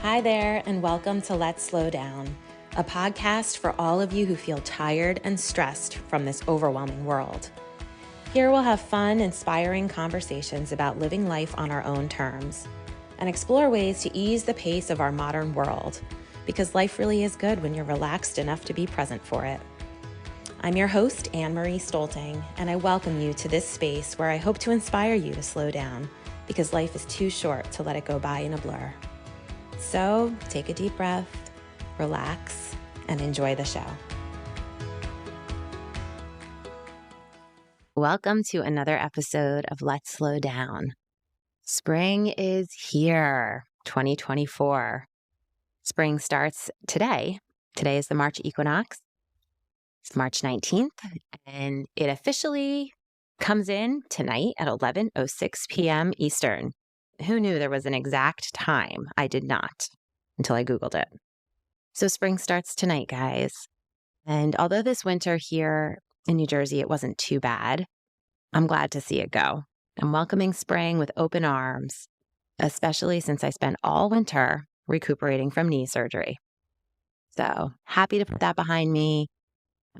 Hi there, and welcome to Let's Slow Down, a podcast for all of you who feel tired and stressed from this overwhelming world. Here we'll have fun, inspiring conversations about living life on our own terms and explore ways to ease the pace of our modern world, because life really is good when you're relaxed enough to be present for it. I'm your host, Anne-Marie Stolting, and I welcome you to this space where I hope to inspire you to slow down, because life is too short to let it go by in a blur. So take a deep breath, relax, and enjoy the show. Welcome to another episode of Let's Slow Down. Spring is here, 2024. Spring starts today. Today is the March equinox. It's March 19th, and it officially comes in tonight at 11:06 p.m. Eastern. Who knew there was an exact time? I did not until I Googled it. So spring starts tonight, guys. And although this winter here in New Jersey, it wasn't too bad, I'm glad to see it go. I'm welcoming spring with open arms, especially since I spent all winter recuperating from knee surgery. So happy to put that behind me.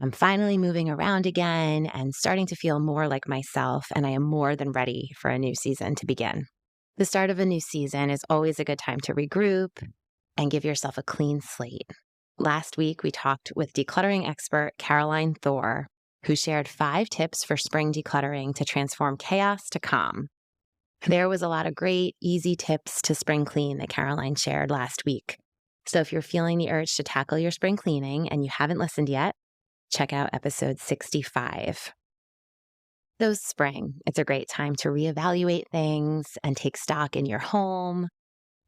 I'm finally moving around again and starting to feel more like myself, and I am more than ready for a new season to begin. The start of a new season is always a good time to regroup and give yourself a clean slate. Last week, we talked with decluttering expert Caroline Thor, who shared 5 tips for spring decluttering to transform chaos to calm. There was a lot of great, easy tips to spring clean that Caroline shared last week. So if you're feeling the urge to tackle your spring cleaning and you haven't listened yet, check out episode 65. So spring, it's a great time to reevaluate things and take stock in your home,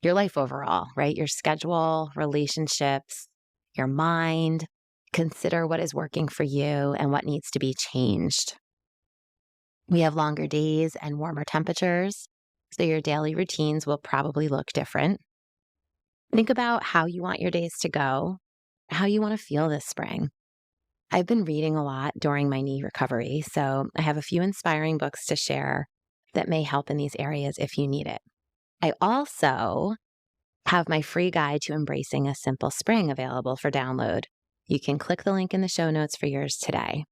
your life overall, right? Your schedule, relationships, your mind. Consider what is working for you and what needs to be changed. We have longer days and warmer temperatures, so your daily routines will probably look different. Think about how you want your days to go, how you want to feel this spring. I've been reading a lot during my knee recovery, so I have a few inspiring books to share that may help in these areas if you need it. I also have my free guide to embracing a simple spring available for download. You can click the link in the show notes for yours today.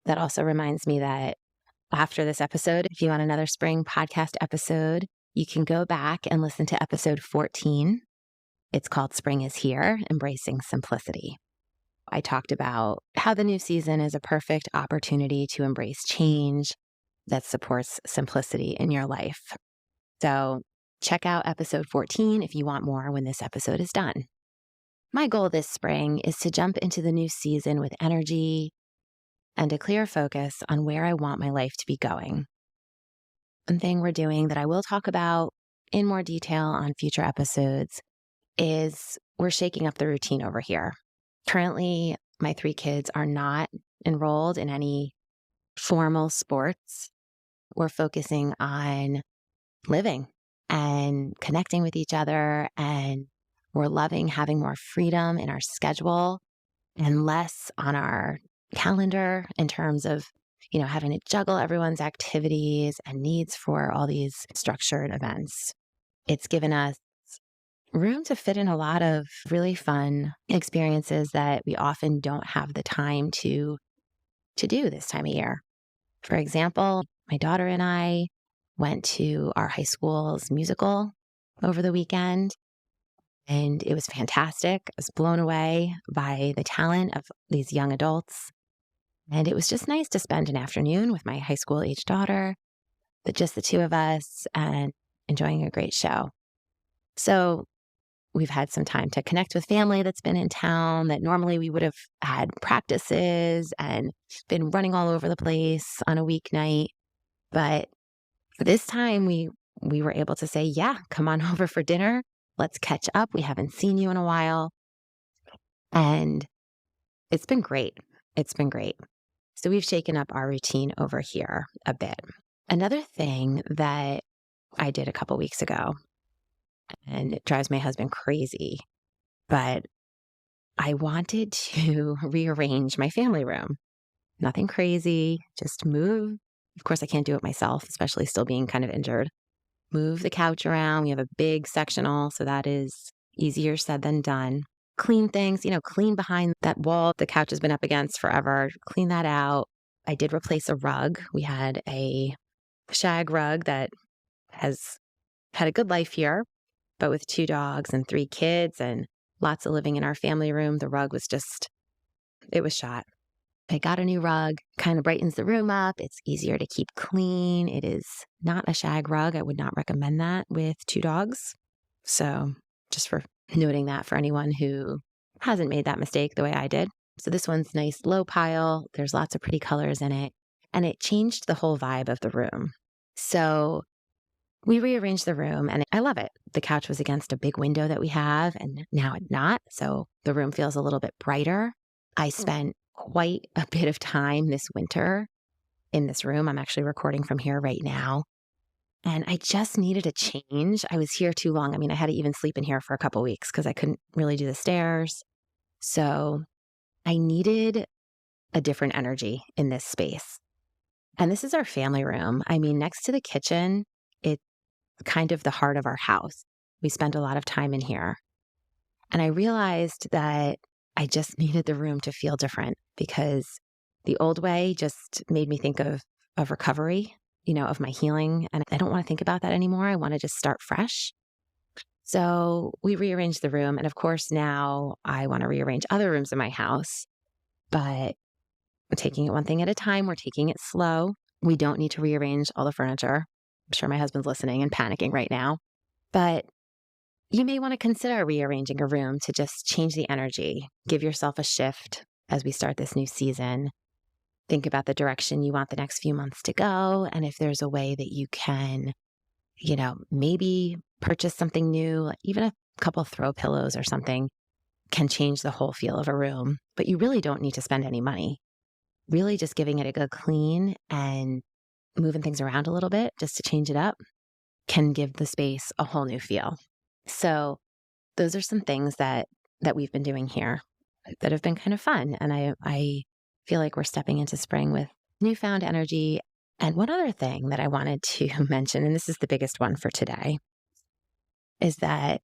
That also reminds me that after this episode, if you want another spring podcast episode, you can go back and listen to episode 14. It's called Spring is Here, Embracing Simplicity. I talked about how the new season is a perfect opportunity to embrace change that supports simplicity in your life. So check out episode 14 if you want more when this episode is done. My goal this spring is to jump into the new season with energy and a clear focus on where I want my life to be going. One thing we're doing that I will talk about in more detail on future episodes is we're shaking up the routine over here. Currently, my 3 kids are not enrolled in any formal sports. We're focusing on living and connecting with each other, and we're loving having more freedom in our schedule and less on our calendar in terms of, having to juggle everyone's activities and needs for all these structured events. It's given us room to fit in a lot of really fun experiences that we often don't have the time to do this time of year. For example, my daughter and I went to our high school's musical over the weekend, and it was fantastic. I was blown away by the talent of these young adults. And it was just nice to spend an afternoon with my high school age daughter, but just the 2 of us and enjoying a great show. So we've had some time to connect with family that's been in town that normally we would have had practices and been running all over the place on a weeknight. But this time we were able to say, yeah, come on over for dinner. Let's catch up. We haven't seen you in a while. And it's been great. It's been great. So we've shaken up our routine over here a bit. Another thing that I did a couple weeks ago, and it drives my husband crazy, but I wanted to rearrange my family room. Nothing crazy, just move. Of course, I can't do it myself, especially still being kind of injured. move the couch around. We have a big sectional, so that is easier said than done. Clean things, clean behind that wall the couch has been up against forever. Clean that out. I did replace a rug. We had a shag rug that has had a good life here, but with 2 dogs and 3 kids and lots of living in our family room, the rug was it was shot. I got a new rug, kind of brightens the room up. It's easier to keep clean. It is not a shag rug. I would not recommend that with 2 dogs. So just for noting that for anyone who hasn't made that mistake the way I did. So this one's nice low pile. There's lots of pretty colors in it. And it changed the whole vibe of the room. So we rearranged the room and I love it. The couch was against a big window that we have and now it's not. So the room feels a little bit brighter. I spent quite a bit of time this winter in this room. I'm actually recording from here right now. And I just needed a change. I was here too long. I mean, I had to even sleep in here for a couple weeks because I couldn't really do the stairs. So I needed a different energy in this space. And this is our family room. I mean, next to the kitchen, it's kind of the heart of our house. We spend a lot of time in here. And I realized that I just needed the room to feel different because the old way just made me think of recovery, of my healing. And I don't want to think about that anymore. I want to just start fresh. So we rearranged the room. And of course, now I want to rearrange other rooms in my house, but we're taking it one thing at a time. We're taking it slow. We don't need to rearrange all the furniture. I'm sure my husband's listening and panicking right now, but you may want to consider rearranging a room to just change the energy, give yourself a shift as we start this new season. Think about the direction you want the next few months to go. And if there's a way that you can, maybe purchase something new, even a couple of throw pillows or something can change the whole feel of a room. But you really don't need to spend any money. Really just giving it a good clean and moving things around a little bit just to change it up can give the space a whole new feel. So those are some things that we've been doing here that have been kind of fun. And I feel like we're stepping into spring with newfound energy. And one other thing that I wanted to mention, and this is the biggest one for today, is that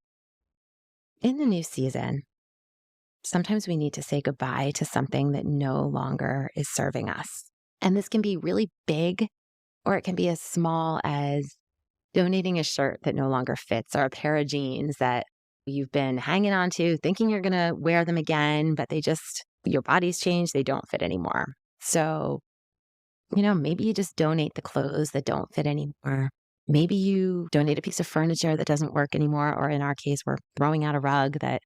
in the new season, sometimes we need to say goodbye to something that no longer is serving us. And this can be really big, or it can be as small as donating a shirt that no longer fits or a pair of jeans that you've been hanging on to, thinking you're going to wear them again, but your body's changed. They don't fit anymore. So, maybe you just donate the clothes that don't fit anymore. Maybe you donate a piece of furniture that doesn't work anymore. Or in our case, we're throwing out a rug that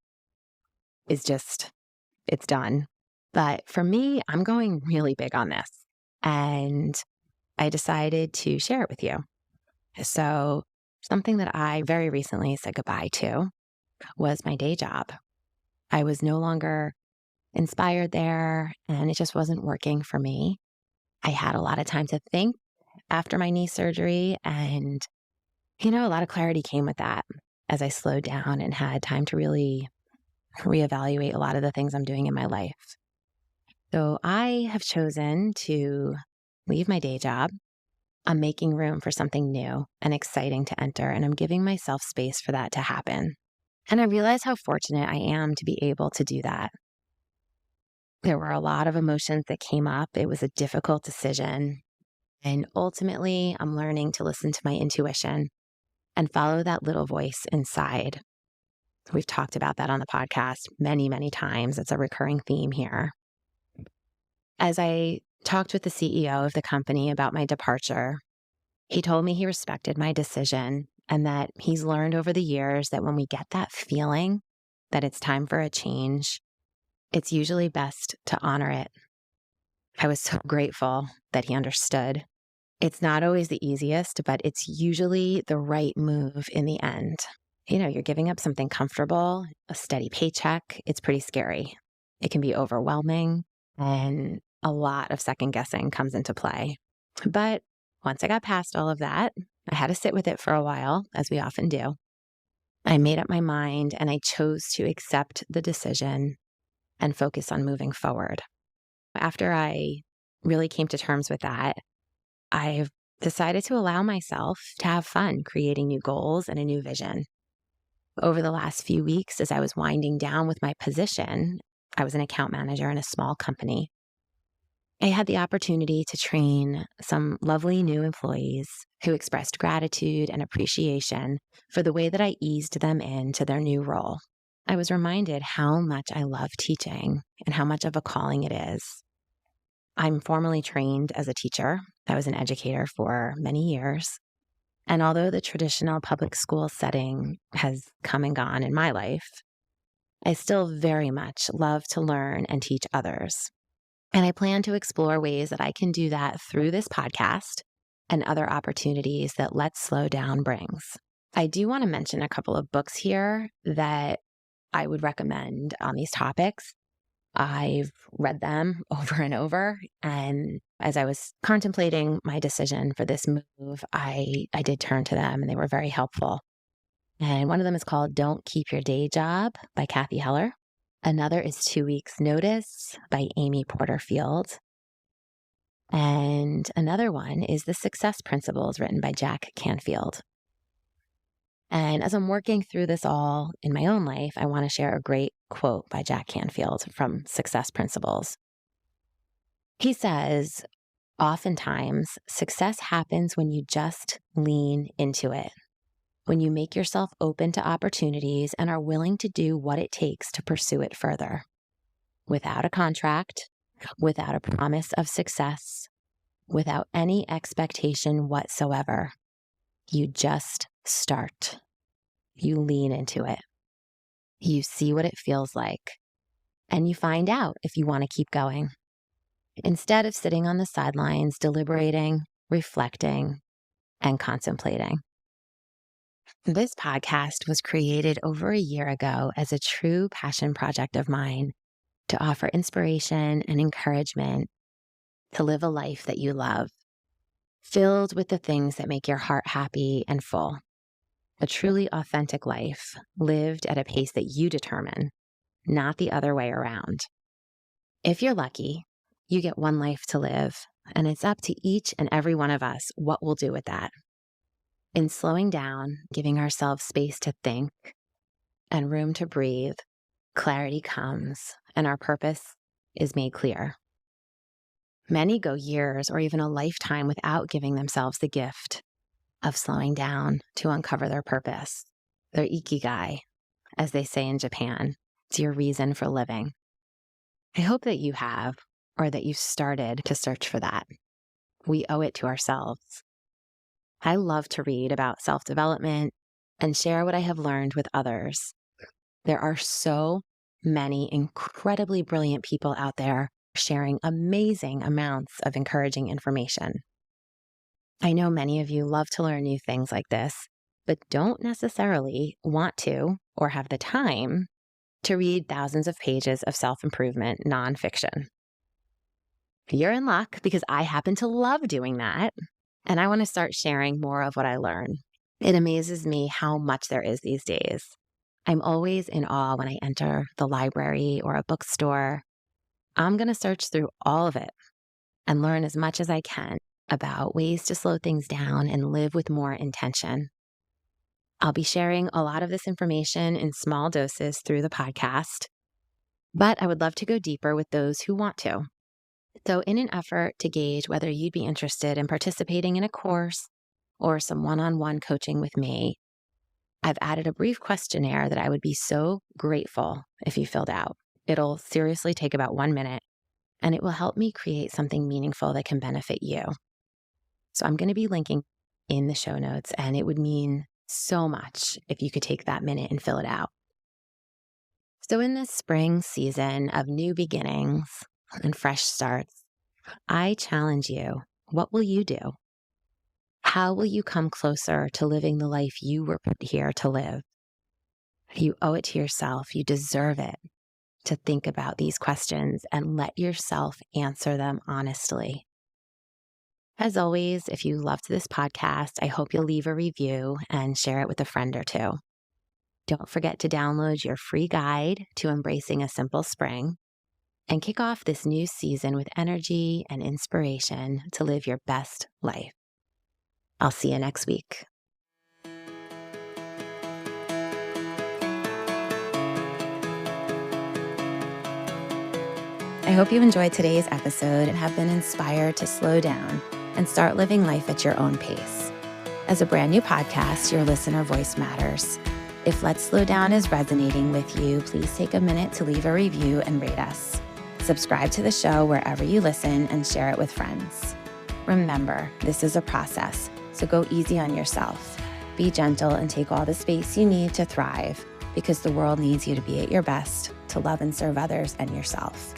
is it's done. But for me, I'm going really big on this. And I decided to share it with you. So something that I very recently said goodbye to was my day job. I was no longer inspired there and it just wasn't working for me. I had a lot of time to think after my knee surgery and, a lot of clarity came with that as I slowed down and had time to really reevaluate a lot of the things I'm doing in my life. So I have chosen to leave my day job. I'm making room for something new and exciting to enter, and I'm giving myself space for that to happen. And I realize how fortunate I am to be able to do that. There were a lot of emotions that came up. It was a difficult decision. And ultimately, I'm learning to listen to my intuition and follow that little voice inside. We've talked about that on the podcast many, many times. It's a recurring theme here. As I talked with the CEO of the company about my departure, he told me he respected my decision and that he's learned over the years that when we get that feeling that it's time for a change, it's usually best to honor it. I was so grateful that he understood. It's not always the easiest, but it's usually the right move in the end. You're giving up something comfortable, a steady paycheck. It's pretty scary. It can be overwhelming and a lot of second guessing comes into play. But once I got past all of that, I had to sit with it for a while, as we often do. I made up my mind and I chose to accept the decision and focus on moving forward. After I really came to terms with that, I've decided to allow myself to have fun creating new goals and a new vision. Over the last few weeks, as I was winding down with my position, I was an account manager in a small company. I had the opportunity to train some lovely new employees who expressed gratitude and appreciation for the way that I eased them into their new role. I was reminded how much I love teaching and how much of a calling it is. I'm formally trained as a teacher. I was an educator for many years. And although the traditional public school setting has come and gone in my life, I still very much love to learn and teach others. And I plan to explore ways that I can do that through this podcast and other opportunities that Let's Slow Down brings. I do want to mention a couple of books here that I would recommend on these topics. I've read them over and over. And as I was contemplating my decision for this move, I did turn to them and they were very helpful. And one of them is called Don't Keep Your Day Job by Kathy Heller. Another is 2 Weeks Notice by Amy Porterfield. And another one is The Success Principles written by Jack Canfield. And as I'm working through this all in my own life, I want to share a great quote by Jack Canfield from Success Principles. He says, oftentimes, success happens when you just lean into it, when you make yourself open to opportunities and are willing to do what it takes to pursue it further. Without a contract, without a promise of success, without any expectation whatsoever. You just start. You lean into it. You see what it feels like, and you find out if you want to keep going. Instead of sitting on the sidelines, deliberating, reflecting, and contemplating. This podcast was created over a year ago as a true passion project of mine to offer inspiration and encouragement to live a life that you love, filled with the things that make your heart happy and full. A truly authentic life lived at a pace that you determine, not the other way around. If you're lucky, you get one life to live, and it's up to each and every one of us what we'll do with that. In slowing down, giving ourselves space to think and room to breathe, clarity comes and our purpose is made clear. Many go years or even a lifetime without giving themselves the gift of slowing down to uncover their purpose, their ikigai, as they say in Japan. It's your reason for living. I hope that you have, or that you've started to search for that. We owe it to ourselves. I love to read about self-development and share what I have learned with others. There are so many incredibly brilliant people out there sharing amazing amounts of encouraging information. I know many of you love to learn new things like this, but don't necessarily want to or have the time to read thousands of pages of self-improvement nonfiction. You're in luck because I happen to love doing that. And I want to start sharing more of what I learn. It amazes me how much there is these days. I'm always in awe when I enter the library or a bookstore. I'm going to search through all of it and learn as much as I can about ways to slow things down and live with more intention. I'll be sharing a lot of this information in small doses through the podcast, but I would love to go deeper with those who want to. So in an effort to gauge whether you'd be interested in participating in a course or some one-on-one coaching with me, I've added a brief questionnaire that I would be so grateful if you filled out. It'll seriously take about 1 minute, and it will help me create something meaningful that can benefit you. So I'm going to be linking in the show notes, and it would mean so much if you could take that minute and fill it out. So in this spring season of new beginnings and fresh starts, I challenge you, what will you do? How will you come closer to living the life you were put here to live? You owe it to yourself. You deserve it to think about these questions and let yourself answer them honestly. As always, if you loved this podcast, I hope you'll leave a review and share it with a friend or two. Don't forget to download your free guide to embracing a simple spring and kick off this new season with energy and inspiration to live your best life. I'll see you next week. I hope you enjoyed today's episode and have been inspired to slow down and start living life at your own pace. As a brand new podcast, your listener voice matters. If Let's Slow Down is resonating with you, please take a minute to leave a review and rate us. Subscribe to the show wherever you listen and share it with friends. Remember, this is a process, so go easy on yourself. Be gentle and take all the space you need to thrive, because the world needs you to be at your best, to love and serve others and yourself.